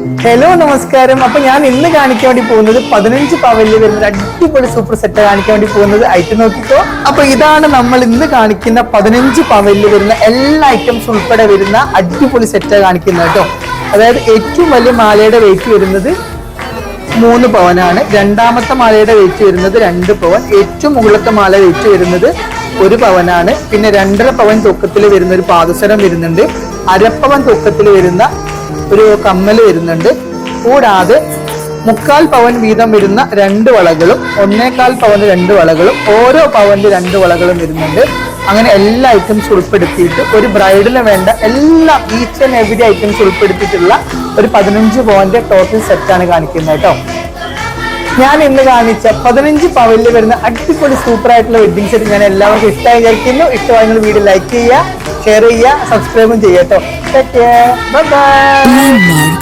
Hello നമസ്കാരം. അപ്പൊ ഞാൻ ഇന്ന് കാണിക്കാൻ വേണ്ടി പോകുന്നത് 15 പവനിൽ വരുന്ന അടിപൊളി സൂപ്പർ സെറ്റ് കാണിക്കാൻ വേണ്ടി പോകുന്നത് ഐറ്റം നോക്കിക്കോ. അപ്പൊ ഇതാണ് നമ്മൾ ഇന്ന് കാണിക്കുന്ന 15 പവനിൽ വരുന്ന എല്ലാ ഐറ്റംസ് ഉൾപ്പെടെ വരുന്ന അടിപൊളി സെറ്റ് കാണിക്കുന്നത് കേട്ടോ. അതായത് ഏറ്റവും വലിയ മാലയുടെ വെയിറ്റ് വരുന്നത് 3 പവനാണ്. രണ്ടാമത്തെ മാലയുടെ വെയിറ്റ് വരുന്നത് 2 പവൻ. ഏറ്റവും മുകളിലത്തെ മാല വെയിറ്റ് വരുന്നത് 1 പവനാണ്. പിന്നെ 2.5 പവൻ തൂക്കത്തിൽ വരുന്ന ഒരു പാദസരം വരുന്നുണ്ട്. 1/2 പവൻ തൂക്കത്തിൽ വരുന്ന ഒരു കമ്മൽ വരുന്നുണ്ട്. കൂടാതെ 3/4 പവൻ വീതം വരുന്ന 2 വളകളും 1/4 പവന് 2 വളകളും ഓരോ പവന്റെ 2 വളകളും വരുന്നുണ്ട്. അങ്ങനെ എല്ലാ ഐറ്റംസ് ഉൾപ്പെടുത്തിയിട്ട് ഒരു ബ്രൈഡിന് വേണ്ട എല്ലാ ഈച്ച് ആൻഡ് എവരി ഐറ്റംസ് ഉൾപ്പെടുത്തിയിട്ടുള്ള ഒരു 15 പവന്റെ ടോട്ടൽ സെറ്റാണ് കാണിക്കുന്നത് കേട്ടോ. ഞാൻ ഇന്ന് കാണിച്ച 15 പവനിൽ വരുന്ന അടിപൊളി സൂപ്പർ ആയിട്ടുള്ള വെഡിങ് സെറ്റ് ഞാൻ എല്ലാവർക്കും ഇഷ്ടമായി കഴിക്കുന്നു. ഇഷ്ടമായി വീഡിയോ ലൈക്ക് ചെയ്യുക, ഷെയർ ചെയ്യുക, സബ്സ്ക്രൈബും ചെയ്യാം കേട്ടോ. Bye bye.